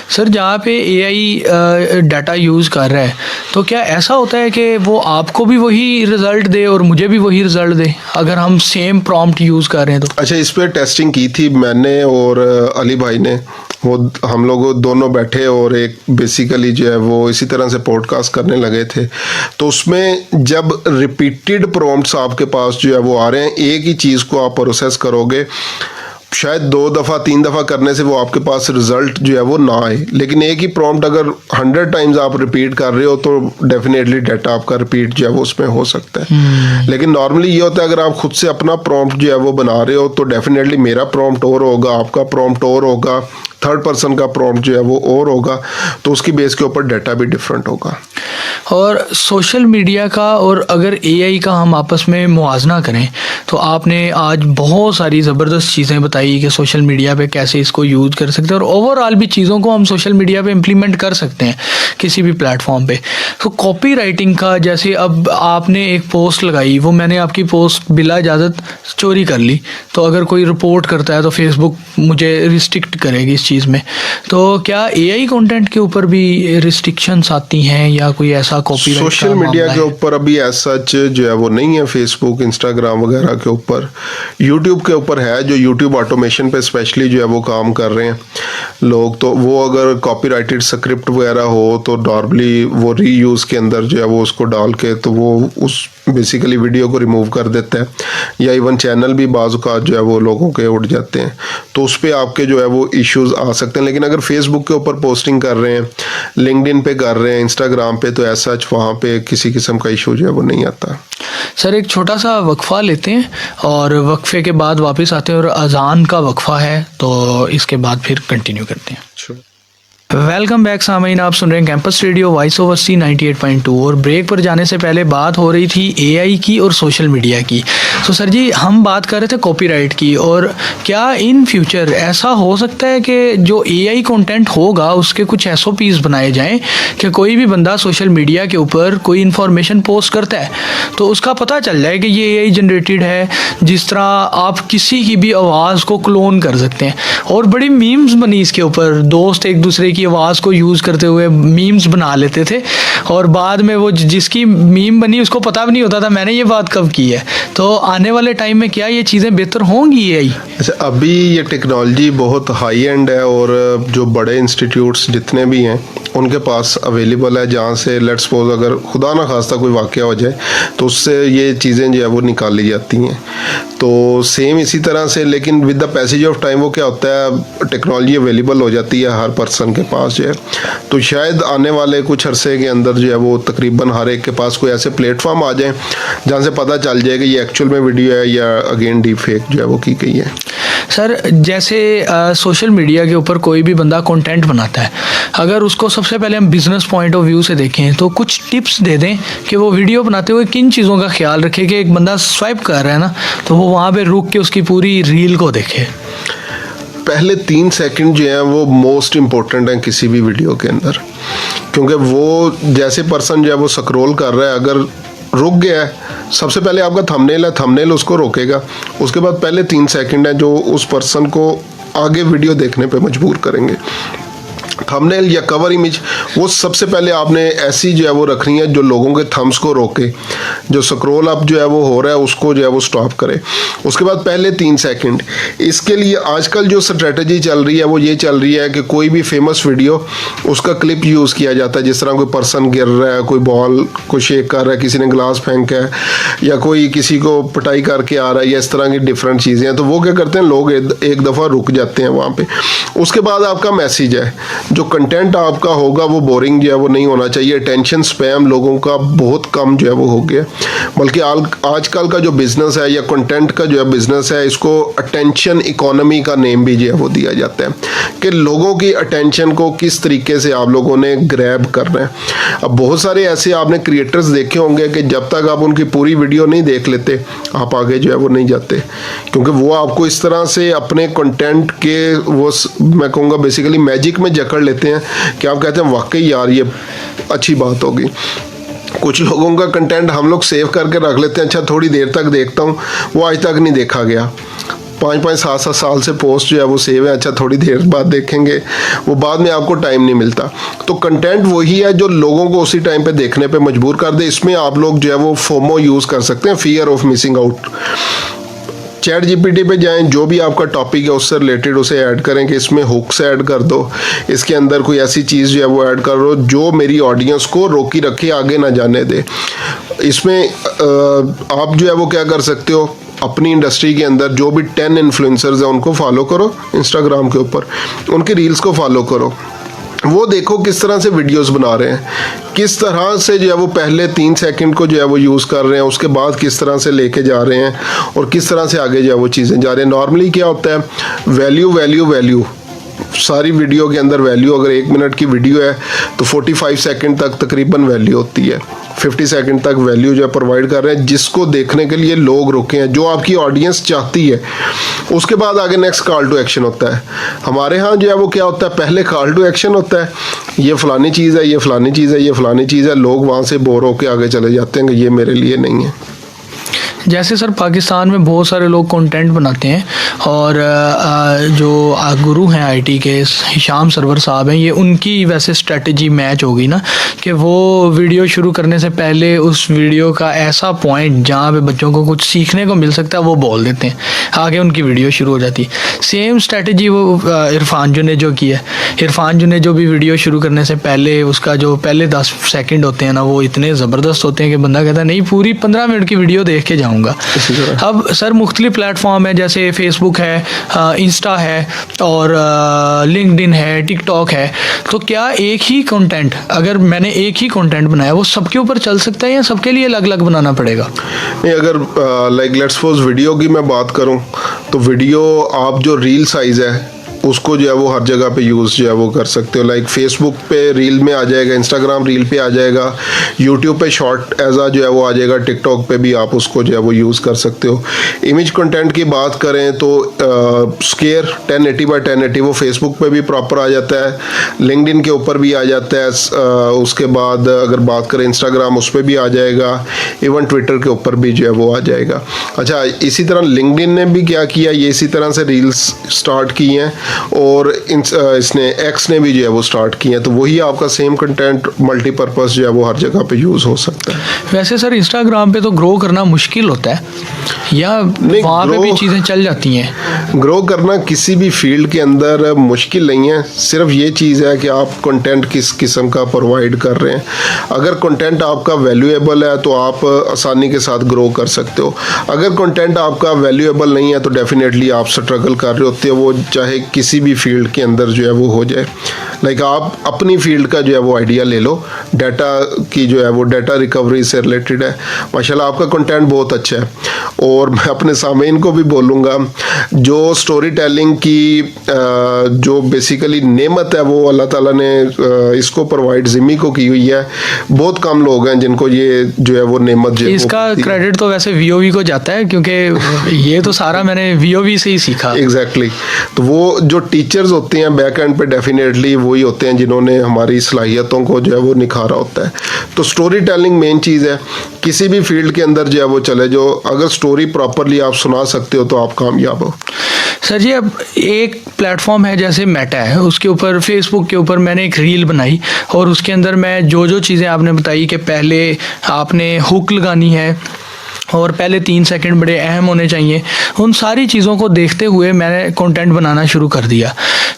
सर जहाँ पे AI डाटा यूज़ कर रहा है, तो क्या ऐसा होता है कि वो आपको भी वही रिज़ल्ट दे और मुझे भी वही रिज़ल्ट दे अगर हम सेम प्रॉम्प्ट यूज़ कर रहे हैं तो? अच्छा, इस पर टेस्टिंग की थी मैंने और अली भाई ने, वो हम लोग दोनों बैठे और एक बेसिकली जो है वो इसी तरह से पॉडकास्ट करने लगे थे। तो उसमें जब रिपीटेड प्रॉम्प्ट्स आपके पास जो है वो आ रहे हैं, एक ही चीज़ को आप प्रोसेस करोगे शायद 2 दफ़ा 3 दफ़ा करने से वो आपके पास रिजल्ट जो है वो ना आए, लेकिन एक ही प्रॉम्प्ट अगर 100 टाइम्स आप रिपीट कर रहे हो तो डेफिनेटली डाटा आपका रिपीट जो है वो उसमें हो सकता है। लेकिन नॉर्मली ये होता है अगर आप खुद से अपना प्रॉम्प्ट जो है वो बना रहे हो तो डेफिनेटली मेरा प्रॉम्प्ट और होगा, आपका प्रॉम्प्ट और होगा, थर्ड पर्सन का प्रॉम्प्ट जो है वो और होगा, तो उसकी बेस के ऊपर डाटा भी डिफरेंट होगा। और सोशल मीडिया का और अगर एआई का हम आपस में मुवाजना करें तो आपने आज बहुत सारी ज़बरदस्त चीज़ें बताई कि सोशल मीडिया पे कैसे इसको यूज़ कर सकते हैं और ओवरऑल भी चीज़ों को हम सोशल मीडिया पे इम्प्लीमेंट कर सकते हैं किसी भी प्लेटफॉर्म पे। तो कॉपी राइटिंग का, जैसे अब आपने एक पोस्ट लगाई, वो मैंने आपकी पोस्ट बिला इजाज़त चोरी कर ली, तो अगर कोई रिपोर्ट करता है तो फेसबुक मुझे रिस्ट्रिक्ट करेगी इस चीज़ में। तो क्या एआई कंटेंट के ऊपर भी रिस्ट्रिक्शंस आती हैं या कोई ऐसा कॉपीराइट का सोशल मीडिया के ऊपर अभी ऐसा सच जो है वो नहीं है, फेसबुक, इंस्टाग्राम वगैरह के ऊपर। यूट्यूब के ऊपर है, जो यूट्यूब ऑटोमेशन पे स्पेशली जो है वो काम कर रहे हैं लोग, तो वो अगर कॉपीराइटेड स्क्रिप्ट वगैरह हो तो नॉर्मली वो रीयूज़ के अंदर जो है वो उसको डाल के तो वो उस बेसिकली वीडियो को रिमूव कर देता है, या इवन चैनल भी बाज़-औक़ात जो है वो लोगों के उड़ जाते हैं, तो उस पर आपके जो है वो इश्यूज़ आ सकते हैं। लेकिन अगर फेसबुक के ऊपर पोस्टिंग कर रहे हैं, लिंक्डइन पे कर रहे हैं, इंस्टाग्राम पे, तो ऐसा वहाँ पे किसी किस्म का इशू जो है वो नहीं आता। सर एक छोटा सा वक्फा लेते हैं और वक्फे के बाद वापस आते हैं, और अजान का वक्फा है तो इसके बाद फिर कंटिन्यू करते हैं। वेलकम बैक सामीन, आप सुन रहे हैं कैंपस रेडियो वॉइस ओवर सी 98.2। और ब्रेक पर जाने से पहले बात हो रही थी एआई की और सोशल मीडिया की। तो सर जी हम बात कर रहे थे कॉपीराइट की, और क्या इन फ्यूचर ऐसा हो सकता है कि जो एआई कंटेंट होगा उसके कुछ एसओपीज बनाए जाएं कि कोई भी बंदा सोशल मीडिया के ऊपर कोई इन्फॉर्मेशन पोस्ट करता है तो उसका पता चल जाए कि ये एआई जनरेटेड है, जिस तरह आप किसी की भी आवाज़ को क्लोन कर सकते हैं। और बड़ी मीम्स बनी इसके ऊपर, दोस्त एक दूसरे की आवाज़ को यूज़ करते हुए मीम्स बना लेते थे और बाद में वो जिसकी मीम बनी उसको पता भी नहीं होता था मैंने ये बात कब की है। तो आने वाले टाइम में क्या ये चीज़ें बेहतर होंगी एआई? अच्छा, अभी ये टेक्नोलॉजी बहुत हाई एंड है और जो बड़े इंस्टीट्यूट्स जितने भी हैं उनके पास अवेलेबल है, जहाँ से लेट्स सपोज अगर खुदा ना खास्ता कोई वाक़या हो जाए तो उससे ये चीज़ें जो है वो निकाली जाती हैं। तो सेम इसी तरह से, लेकिन with the passage of time वो क्या होता है, टेक्नोलॉजी अवेलेबल हो जाती है हर पर्सन के पास जो है, तो शायद आने वाले कुछ अरसे के अंदर जो है वो तकरीबन हर एक के पास कोई ऐसे प्लेटफॉर्म आ जाए जहाँ से पता चल जाए कि ये एक्चुअल में वीडियो है या अगेन डीप फेक जो है वो की गई है। सर जैसे सोशल मीडिया के ऊपर कोई भी बंदा कंटेंट बनाता है, अगर उसको सबसे पहले हम बिज़नेस पॉइंट ऑफ व्यू से देखें तो कुछ टिप्स दे दें कि वो वीडियो बनाते हुए किन चीज़ों का ख्याल रखे कि एक बंदा स्वाइप कर रहा है ना तो वो वहाँ पे रुक के उसकी पूरी रील को देखे। पहले 3 सेकंड जो है वो मोस्ट इम्पोर्टेंट हैं किसी भी वीडियो के अंदर, क्योंकि वो जैसे पर्सन जो है वो स्क्रॉल कर रहा है, अगर रुक गया है, सबसे पहले आपका थंबनेल है, थंबनेल उसको रोकेगा, उसके बाद पहले 3 सेकंड है जो उस पर्सन को आगे वीडियो देखने पे मजबूर करेंगे। थंबनेल या कवर इमेज वो सबसे पहले आपने ऐसी जो है वो रखनी है जो लोगों के थम्स को रोके, जो स्क्रॉल अप जो है वो हो रहा है उसको जो है वो स्टॉप करे। उसके बाद पहले 3 सेकंड, इसके लिए आजकल जो स्ट्रेटजी चल रही है वो ये चल रही है कि कोई भी फेमस वीडियो उसका क्लिप यूज़ किया जाता है, जिस तरह कोई पर्सन गिर रहा है, कोई बॉल को शेक कर रहा है, किसी ने ग्लास फेंका है, या कोई किसी को पिटाई करके आ रहा है, या इस तरह की डिफरेंट चीज़ें हैं, तो वो क्या करते हैं, लोग एक दफ़ा रुक जाते हैं वहाँ पे। उसके बाद आपका मैसेज है, जो कंटेंट आपका होगा वो बोरिंग जो है वो नहीं होना चाहिए। अटेंशन स्पैम लोगों का बहुत कम जो है वो हो गया, बल्कि आजकल का जो बिज़नेस है या कंटेंट का जो है बिज़नेस है, इसको अटेंशन इकोनॉमी का नेम भी जो है वो दिया जाता है कि लोगों की अटेंशन को किस तरीके से आप लोगों ने ग्रैब करना है। अब बहुत सारे ऐसे आपने क्रिएटर्स देखे होंगे कि जब तक आप उनकी पूरी वीडियो नहीं देख लेते आप आगे जो है वो नहीं जाते, क्योंकि वो आपको इस तरह से अपने कंटेंट के वो मैं कहूँगा बेसिकली मैजिक में जकड़ लेते हैं कि आप कहते हैं वाकई यार ये अच्छी बात होगी। कुछ लोगों का कंटेंट हम लोग सेव करके रख लेते हैं, अच्छा थोड़ी देर तक देखता हूँ, वो आज तक नहीं देखा गया। 5-5 7-7 साल से पोस्ट जो है वो सेव है, अच्छा थोड़ी देर बाद देखेंगे, वो बाद में आपको टाइम नहीं मिलता। तो कंटेंट वही है जो लोगों को उसी टाइम पे देखने पे मजबूर कर दे। इसमें आप लोग जो है वो फोमो यूज़ कर सकते हैं, fear of missing out. Chat GPT पे जाएं, जो भी आपका टॉपिक है उससे रिलेटेड उसे ऐड करें कि इसमें हुक्स ऐड कर दो, इसके अंदर कोई ऐसी चीज़ जो है वो ऐड करो जो मेरी ऑडियंस को रोकी रखे, आगे ना जाने दे। इसमें आप जो है वो क्या कर सकते हो, अपनी इंडस्ट्री के अंदर जो भी 10 इन्फ्लुएंसर्स हैं उनको फॉलो करो इंस्टाग्राम के ऊपर, उनकी रील्स को फॉलो करो, वो देखो किस तरह से वीडियोस बना रहे हैं, किस तरह से जो है वो पहले 3 सेकंड को जो है वो यूज़ कर रहे हैं, उसके बाद किस तरह से लेके जा रहे हैं और किस तरह से आगे जो है वो चीज़ें जा रहे हैं। नॉर्मली क्या होता है, वैल्यू वैल्यू वैल्यू, सारी वीडियो के अंदर वैल्यू, अगर 1 मिनट की वीडियो है तो 45 सेकंड तक तकरीबन वैल्यू होती है, 50 सेकंड तक वैल्यू जो है प्रोवाइड कर रहे हैं, जिसको देखने के लिए लोग रुके हैं, जो आपकी ऑडियंस चाहती है। उसके बाद आगे नेक्स्ट कॉल टू एक्शन होता है। हमारे यहाँ जो है वो क्या होता है, पहले कॉल टू एक्शन होता है, ये फ़लानी चीज़ है, ये फ़लानी चीज़ है, ये फ़लानी चीज़ है, लोग वहाँ से बोर होकर आगे चले जाते हैं कि ये मेरे लिए नहीं है। जैसे सर पाकिस्तान में बहुत सारे लोग कंटेंट बनाते हैं और जो गुरु हैं आईटी के हिशाम सरवर साहब हैं, ये उनकी वैसे स्ट्रेटजी मैच होगी ना कि वो वीडियो शुरू करने से पहले उस वीडियो का ऐसा पॉइंट जहाँ पे बच्चों को कुछ सीखने को मिल सकता है वो बोल देते हैं, आगे उनकी वीडियो शुरू हो जाती है। सेम स्ट्रेटजी वो इरफान जो ने जो की है, इरफान जो ने जो भी वीडियो शुरू करने से पहले उसका जो पहले 10 सेकंड होते हैं ना, वो इतने ज़बरदस्त होते हैं कि बंदा कहता है नहीं पूरी 15 मिनट की वीडियो देख के जाऊँगा। अब सर मुख्तलिफ प्लेटफॉर्म है, जैसे फेसबुक है, इंस्टा है और लिंक्डइन है, टिकटॉक है, तो क्या एक ही कंटेंट, अगर मैंने एक ही कंटेंट बनाया वो सबके ऊपर चल सकता है या सबके लिए अलग अलग बनाना पड़ेगा? नहीं, अगर लाइक लेट्स सपोज वीडियो की मैं बात करूं तो वीडियो आप जो रील साइज़ है उसको जो है वो हर जगह पे यूज़ जो है वो कर सकते हो। लाइक फेसबुक पे रील में आ जाएगा, इंस्टाग्राम रील पे आ जाएगा, यूट्यूब पे शॉर्ट एज जो है वो आ जाएगा, टिकटॉक पे भी आप उसको जो है वो यूज़ कर सकते हो। इमेज कंटेंट की बात करें तो स्केयर 1080x1080 वो फेसबुक पे भी प्रॉपर आ जाता है, लिंक्डइन के ऊपर भी आ जाता है, उसके बाद अगर बात करें इंस्टाग्राम उस पर भी आ जाएगा, इवन ट्विटर के ऊपर भी जो है वो आ जाएगा। अच्छा, इसी तरह लिंक्डइन ने भी क्या किया, ये इसी तरह से रील्स स्टार्ट की हैं और इसने एक्स ने भी जो है वो स्टार्ट किए हैं, तो वही आपका सेम कंटेंट मल्टीपर्पज़ जो है वो हर जगह पे यूज़ हो सकता है। वैसे सर इंस्टाग्राम पे तो ग्रो करना मुश्किल होता है या वहाँ पे भी चीज़ें चल जाती हैं? ग्रो करना किसी भी फील्ड के अंदर मुश्किल नहीं है, सिर्फ ये चीज़ है कि आप कंटेंट किस किस्म का प्रोवाइड कर रहे हैं। अगर कंटेंट आपका वैल्यूएबल है तो आप आसानी के साथ ग्रो कर सकते हो। अगर कंटेंट आपका वैल्यूएबल नहीं है तो डेफिनेटली आप स्ट्रगल कर रहे होते हो, वो चाहे किसी भी फील्ड के अंदर जो है वो हो जाए। लाइक आप अपनी फील्ड का जो है वो आइडिया ले लो, डाटा की जो है वो डाटा रिकवरी से रिलेटेड है, माशाल्लाह आपका कंटेंट बहुत अच्छा है। और मैं अपने सामीन को भी बोलूँगा, जो स्टोरी टेलिंग की जो बेसिकली नेमत है वो अल्लाह ताला ने इसको प्रोवाइड जिमी को की हुई है। बहुत कम लोग हैं जिनको ये जो है वो नेमत जो है इसका क्रेडिट तो वैसे वीओवी को जाता है, क्योंकि ये तो सारा मैंने वीओवी से ही सीखा। एग्जैक्टली तो वो जो टीचर्स होते हैं बैक एंड पे डेफिनेटली वही होते हैं जिन्होंने हमारी सलाहियतों को जो है वो निखारा होता है। तो स्टोरी टेलिंग मेन चीज़ है, किसी भी फील्ड के अंदर जो है वो चले, जो अगर स्टोरी प्रॉपरली आप सुना सकते हो तो आप कामयाब हो। सर जी, अब एक प्लेटफॉर्म है जैसे मेटा है, उसके ऊपर फेसबुक के ऊपर मैंने एक रील बनाई और उसके अंदर मैं जो चीज़ें आपने बताई कि पहले आपने हुक लगानी है और पहले 3 सेकंड बड़े अहम होने चाहिए, उन सारी चीज़ों को देखते हुए मैंने कंटेंट बनाना शुरू कर दिया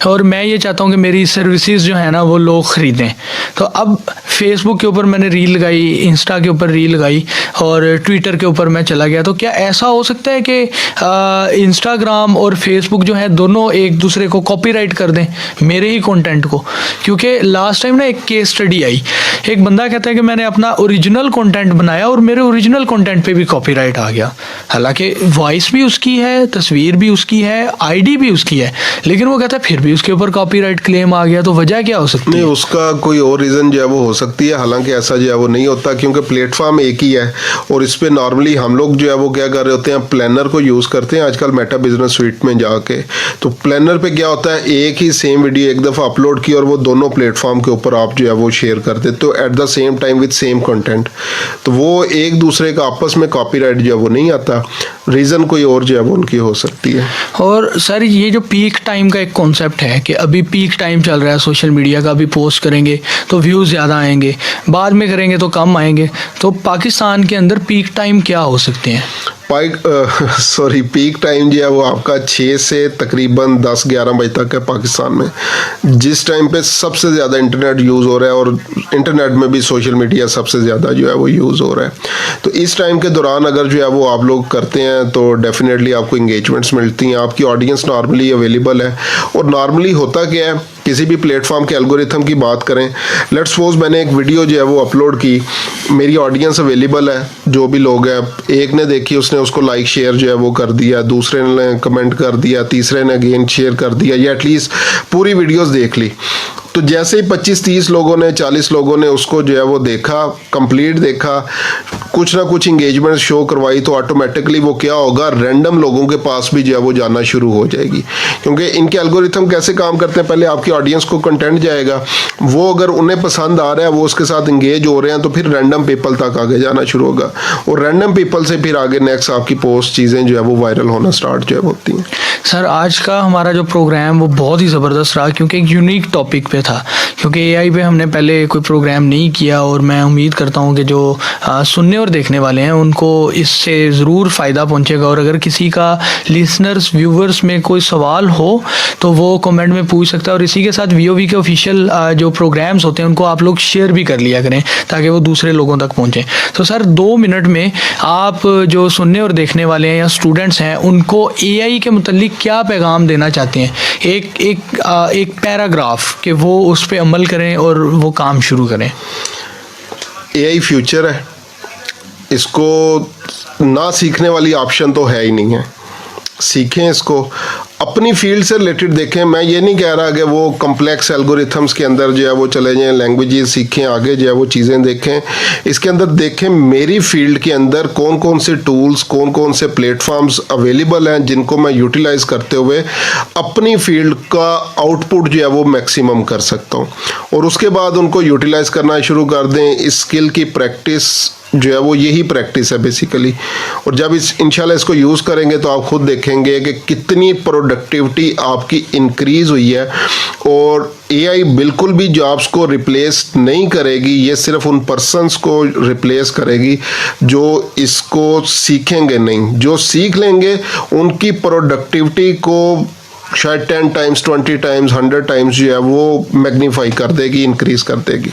और मैं ये चाहता हूँ कि मेरी सर्विसेज जो है ना वो लोग ख़रीदें। तो अब फेसबुक के ऊपर मैंने रील लगाई, इंस्टा के ऊपर रील लगाई और ट्विटर के ऊपर मैं चला गया। तो क्या ऐसा हो सकता है कि इंस्टाग्राम और फेसबुक जो है दोनों एक दूसरे को कॉपीराइट कर दें मेरे ही कंटेंट को? क्योंकि लास्ट टाइम ना एक केस स्टडी आई, एक बंदा कहता है कि मैंने अपना ओरिजिनल कंटेंट बनाया और मेरे ओरिजिनल कंटेंट पे भी कॉपीराइट आ गया। हालांकि वॉइस भी उसकी है, तस्वीर भी उसकी है, आईडी भी उसकी है, लेकिन वो कहता है फिर भी उसके ऊपर कॉपीराइट क्लेम आ गया। तो वजह क्या हो सकती है? नहीं, उसका कोई और रीज़न जो है वो हो सकती है, हालांकि ऐसा जो है वो नहीं होता, क्योंकि प्लेटफॉर्म एक ही है और इस पे नॉर्मली हम लोग जो है वो क्या कर रहे होते हैं, प्लानर को यूज़ करते हैं आजकल मेटा बिजनेस स्वीट में जाके। तो प्लानर पे क्या होता है, एक ही सेम वीडियो एक दफ़ा अपलोड की और वो दोनों प्लेटफॉर्म के ऊपर आप जो है वो शेयर कर देते हो at the same time with same content, तो वो एक दूसरे का आपस में कॉपीराइट जो है वो नहीं आता। रीज़न कोई और जो है वो उनकी हो सकती है। और सर ये जो पीक टाइम का एक कॉन्सेप्ट है कि अभी पीक टाइम चल रहा है सोशल मीडिया का, अभी पोस्ट करेंगे तो व्यूज़ ज़्यादा आएंगे, बाद में करेंगे तो कम आएंगे, तो पाकिस्तान के अंदर पीक टाइम क्या हो सकते हैं? पीक टाइम जो है वो आपका 6 से तकरीबन 10-11 बजे तक है पाकिस्तान में, जिस टाइम पे सबसे ज़्यादा इंटरनेट यूज़ हो रहा है और इंटरनेट में भी सोशल मीडिया सबसे ज़्यादा जो है वो यूज़ हो रहा है। तो इस टाइम के दौरान अगर जो है वो आप लोग करते हैं तो डेफिनेटली आपको इंगेजमेंट्स मिलती हैं, आपकी ऑडियंस नॉर्मली अवेलेबल है। और नॉर्मली होता क्या है, किसी भी प्लेटफॉर्म के एल्गोरिथम की बात करें, लेट्स सपोज मैंने एक वीडियो जो है वो अपलोड की, मेरी ऑडियंस अवेलेबल है, जो भी लोग हैं, एक ने देखी उसने उसको लाइक शेयर जो है वो कर दिया, दूसरे ने कमेंट कर दिया, तीसरे ने अगेन शेयर कर दिया, या एटलीस्ट पूरी वीडियोस देख ली। तो जैसे ही 25-30 लोगों ने, 40 लोगों ने उसको जो है वो देखा, कंप्लीट देखा, कुछ ना कुछ इंगेजमेंट शो करवाई, तो ऑटोमेटिकली वो क्या होगा, रैंडम लोगों के पास भी जो है वो जाना शुरू हो जाएगी। क्योंकि इनके एल्गोरिथम कैसे काम करते हैं, पहले आपकी ऑडियंस को कंटेंट जाएगा, वो अगर उन्हें पसंद आ रहा है, वो उसके साथ इंगेज हो रहे हैं, तो फिर रैंडम पीपल तक आगे जाना शुरू होगा, और रैंडम पीपल से फिर आगे नेक्स्ट आपकी पोस्ट चीज़ें जो है वो वायरल होना स्टार्ट जो है होती हैं। सर आज का हमारा जो प्रोग्राम वो बहुत ही ज़बरदस्त रहा, क्योंकि एक यूनिक टॉपिक पे था, क्योंकि एआई पे हमने पहले कोई प्रोग्राम नहीं किया, और मैं उम्मीद करता हूँ कि जो सुनने और देखने वाले हैं उनको इससे ज़रूर फ़ायदा पहुँचेगा। और अगर किसी का लिसनर्स व्यूवर्स में कोई सवाल हो तो वो कमेंट में पूछ सकता है, और इसी के साथ वीओवी के ऑफिशियल जो प्रोग्राम्स होते हैं उनको आप लोग शेयर भी कर लिया करें ताकि वो दूसरे लोगों तक पहुँचें। तो सर 2 मिनट में आप जो सुनने और देखने वाले हैं या स्टूडेंट्स हैं उनको एआई के मुतल्लिक क्या पैगाम देना चाहते हैं, एक पैराग्राफ कि वो उस पर अमल करें और वो काम शुरू करें। एआई फ्यूचर है, इसको ना सीखने वाली ऑप्शन तो है ही नहीं है। सीखें इसको, अपनी फील्ड से रिलेटेड देखें। मैं ये नहीं कह रहा कि वो कम्प्लेक्स एल्गोरिथम्स के अंदर जो है वो चले जाएं, लैंग्वेजेस सीखें, आगे जो है वो चीज़ें देखें। इसके अंदर देखें मेरी फील्ड के अंदर कौन कौन से टूल्स, कौन कौन से प्लेटफॉर्म्स अवेलेबल हैं जिनको मैं यूटिलाइज़ करते हुए अपनी फील्ड का आउटपुट जो है वो मैक्सिमम कर सकता हूँ, और उसके बाद उनको यूटिलाइज़ करना शुरू कर दें। इस स्किल की प्रैक्टिस जो है वो यही प्रैक्टिस है बेसिकली, और जब इंशाल्लाह इसको यूज़ करेंगे तो आप खुद देखेंगे कि कितनी प्रोडक्टिविटी आपकी इंक्रीज़ हुई है। और एआई बिल्कुल भी जॉब्स को रिप्लेस नहीं करेगी, ये सिर्फ उन पर्सन्स को रिप्लेस करेगी जो इसको सीखेंगे नहीं। जो सीख लेंगे उनकी प्रोडक्टिविटी को शायद 10 टाइम्स, 20 टाइम्स, 100 टाइम्स जो है वो मैग्नीफाई कर देगी, इंक्रीज कर देगी।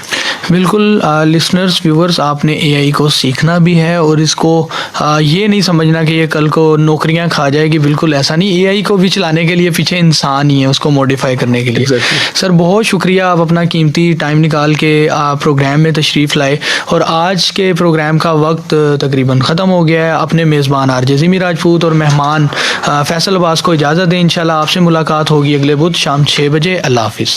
बिल्कुल लिसनर्स व्यूवर्स, आपने एआई को सीखना भी है और इसको ये नहीं समझना कि ये कल को नौकरियां खा जाएगी, बिल्कुल ऐसा नहीं। एआई को भी चलाने के लिए पीछे इंसान ही है उसको मॉडिफाई करने के लिए। सर बहुत शुक्रिया, आप अपना कीमती टाइम निकाल के प्रोग्राम में तशरीफ़ लाए, और आज के प्रोग्राम का वक्त तकरीबन ख़त्म हो गया है। अपने मेज़बान आरजे ज़िमी राजपूत और मेहमान फैसल अब्बास को इजाज़त दें। इंशाल्लाह आपसे मुलाकात होगी अगले बुध शाम 6 बजे। अल्लाह हाफिज़।